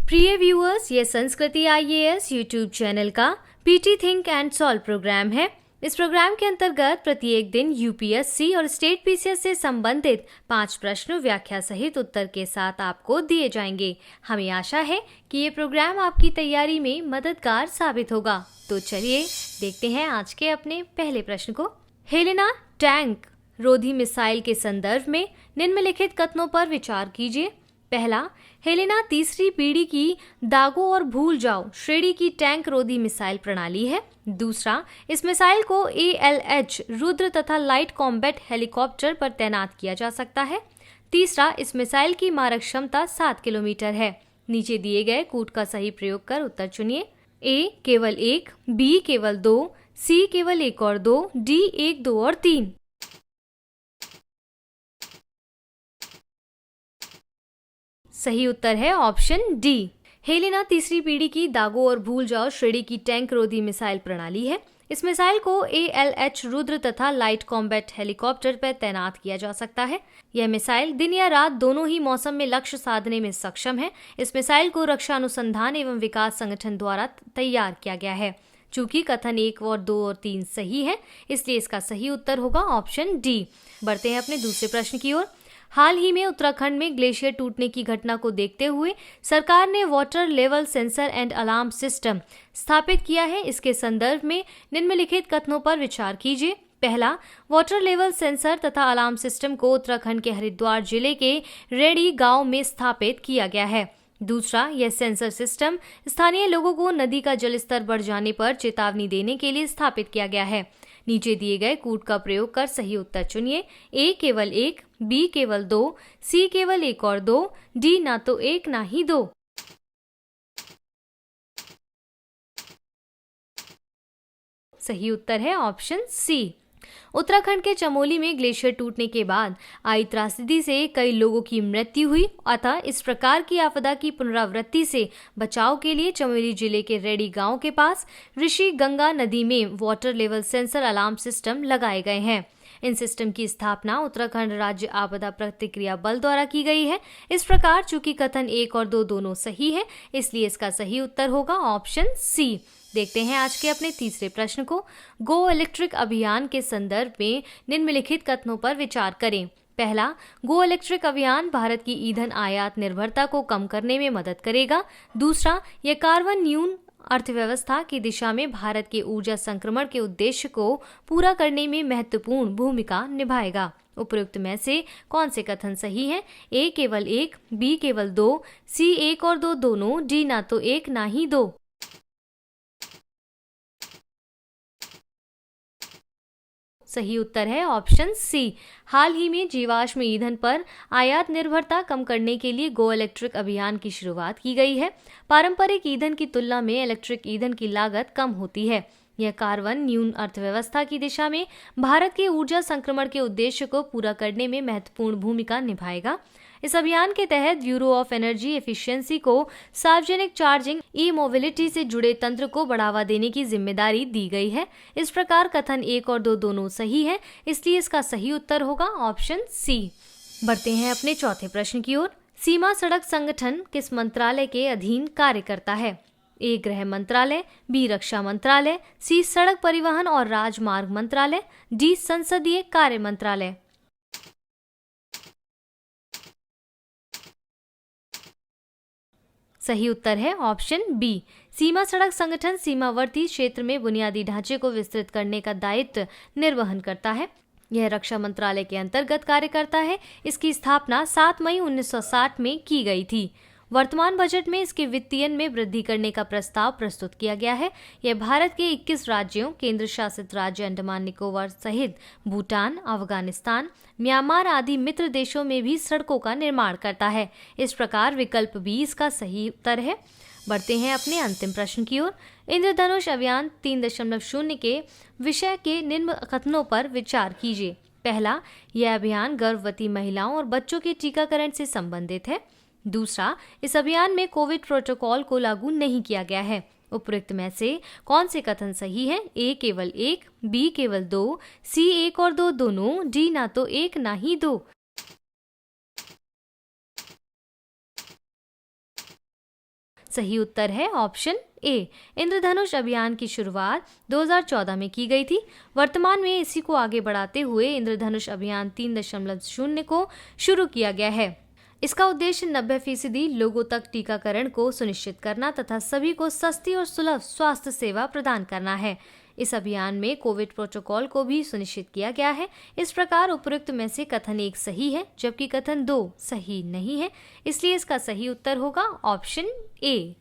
प्रिय व्यूअर्स, ये Sanskriti IAS YouTube channel का PT think and solve program है। इस प्रोग्राम के अंतर्गत प्रत्येक दिन यूपीएससी और स्टेट पीसीएस से संबंधित 5 प्रश्न व्याख्या सहित उत्तर के साथ आपको दिए जाएंगे। हमें आशा है कि ये प्रोग्राम आपकी तैयारी में मददगार साबित होगा। तो चलिए देखते हैं आज के अपने पहले प्रश्न को। हेलेना टैंक रोधी मिसाइल के संदर्भ में निम्नलिखित कथनों पर विचार कीजिए। पहला, हेलेना तीसरी पीढ़ी की दागो और भूल जाओ श्रेणी की टैंक रोधी मिसाइल प्रणाली है। दूसरा, इस मिसाइल को ALH रुद्र तथा लाइट कॉम्बैट हेलीकॉप्टर पर तैनात किया जा सकता है। तीसरा, इस मिसाइल की मारक क्षमता 7 किलोमीटर है। नीचे दिए गए कूट का सही प्रयोग कर उत्तर चुनिए। A केवल 1, B केवल 2, C केवल 1 और 2, D 1, 2 और 3। सही उत्तर है ऑप्शन डी। हेलेना तीसरी पीढ़ी की दागो और भूल जाओ श्रेणी की टैंक रोधी मिसाइल प्रणाली है। इस मिसाइल को ALH रुद्र तथा लाइट कॉम्बैट हेलीकॉप्टर पर तैनात किया जा सकता है। यह मिसाइल दिन या रात दोनों ही मौसम में लक्ष्य साधने में सक्षम है। इस मिसाइल को रक्षा अनुसंधान एवं विकास संगठन द्वारा तैयार किया गया है। चूंकि कथन 1 और 2 और 3 सही है, इसलिए इसका सही उत्तर होगा ऑप्शन डी। बढ़ते हैं अपने दूसरे प्रश्न की ओर। हाल ही में उत्तराखंड में ग्लेशियर टूटने की घटना को देखते हुए सरकार ने water level sensor and alarm system स्थापित किया है। इसके संदर्भ में निम्नलिखित कथनों पर विचार कीजिए। पहला, वाटर लेवल सेंसर तथा अलार्म सिस्टम को उत्तराखंड के हरिद्वार जिले के रेडी गांव में स्थापित किया गया है। दूसरा, यह सेंसर सिस्टम स्थानीय लोगों को नदी का जलस्तर बढ़ जाने पर चेतावनी देने के लिए स्थापित किया गया है। नीचे दिए गए कूट का प्रयोग कर सही उत्तर चुनिए। A केवल 1, B केवल 2, C केवल 1 और 2, D ना तो 1 ना ही 2। सही उत्तर है ऑप्शन सी। उत्तराखंड के चमोली में ग्लेशियर टूटने के बाद आई त्रासदी से कई लोगों की मृत्यु हुई। अतः इस प्रकार की आपदा की पुनरावृत्ति से बचाव के लिए चमोली जिले के रेडी गांव के पास ऋषि गंगा नदी में water level sensor alarm system लगाए गए हैं। इन सिस्टम की स्थापना उत्तराखंड राज्य आपदा प्रतिक्रिया बल द्वारा की गई है। इस प्रकार चूंकि कथन 1 और 2 दोनों सही है, इसलिए इसका सही उत्तर होगा ऑप्शन सी। देखते हैं आज के अपने तीसरे प्रश्न को। गो इलेक्ट्रिक अभियान के संदर्भ में निम्नलिखित कथनों पर विचार करें। पहला, गो इलेक्ट्रिक अभियान भारत की ईंधन आयात निर्भरता को कम करने में मदद करेगा। दूसरा, यह कार्बन न्यून अर्थव्यवस्था की दिशा में भारत के ऊर्जा संक्रमण के उद्देश्य को पूरा करने में महत्वपूर्ण भूमिका निभाएगा। उपयुक्त में से कौन से कथन सही हैं? A केवल 1, B केवल 2, C 1 और 2 दोनों, D ना तो 1 ना ही 2। सही उत्तर है ऑप्शन सी। हाल ही में जीवाश्म ईंधन पर आयात निर्भरता कम करने के लिए गो इलेक्ट्रिक अभियान की शुरुआत की गई है। पारंपरिक ईंधन की तुलना में इलेक्ट्रिक ईंधन की लागत कम होती है। यह कार्बन न्यून अर्थव्यवस्था की दिशा में भारत के ऊर्जा संक्रमण के उद्देश्य को पूरा करने में महत्वपूर्ण भूमिका निभाएगा। इस अभियान के तहत ब्यूरो ऑफ एनर्जी एफिशिएंसी को सार्वजनिक चार्जिंग ई मोबिलिटी से जुड़े तंत्र को बढ़ावा देने की जिम्मेदारी दी गई है। इस प्रकार कथन 1 और 2 दोनों सही है, इसलिए इसका सही उत्तर होगा ऑप्शन सी। बढ़ते हैं अपने चौथे प्रश्न की ओर। सीमा सड़क संगठन किस मंत्रालय के अधीन कार्य करता है? A गृह मंत्रालय, B रक्षा मंत्रालय, C सड़क परिवहन और राजमार्ग मंत्रालय, D संसदीय कार्य मंत्रालय। सही उत्तर है ऑप्शन बी। सीमा सड़क संगठन सीमावर्ती क्षेत्र में बुनियादी ढांचे को विस्तृत करने का दायित्व निर्वहन करता है। यह रक्षा मंत्रालय के अंतर्गत कार्य करता है। इसकी स्थापना 7 मई 1960 में की गई थी। वर्तमान बजट में इसके वित्तीयन में वृद्धि करने का प्रस्ताव प्रस्तुत किया गया है। यह भारत के 21 राज्यों, केंद्र शासित राज्य अंडमान निकोबार सहित भूटान, अफगानिस्तान, म्यांमार आदि मित्र देशों में भी सड़कों का निर्माण करता है। इस प्रकार विकल्प बी इसका सही उत्तर है। बढ़ते हैं अपने अंतिम प्रश्न की ओर। इंद्रधनुष अभियान 3.0 के विषय के निम्न कथनों पर विचार कीजिए। पहला, यह अभियान गर्भवती महिलाओं और बच्चों के टीकाकरण से संबंधित है। दूसरा, इस अभियान में कोविड प्रोटोकॉल को लागू नहीं किया गया है। उपयुक्त में से कौन से कथन सही है? A केवल 1, B केवल 2, C 1 और 2 दोनों, D ना तो 1 ना ही 2। सही उत्तर है ऑप्शन ए। इंद्रधनुष अभियान की शुरुआत 2014 में की गई थी। वर्तमान में इसी को आगे बढ़ाते हुए इंद्रधनुष अभियान 3.0 को शुरू किया गया है। इसका उद्देश्य 90% लोगों तक टीकाकरण को सुनिश्चित करना तथा सभी को सस्ती और सुलभ स्वास्थ्य सेवा प्रदान करना है। इस अभियान में कोविड प्रोटोकॉल को भी सुनिश्चित किया गया है। इस प्रकार उपरोक्त में से कथन 1 सही है जबकि कथन 2 सही नहीं है, इसलिए इसका सही उत्तर होगा ऑप्शन ए।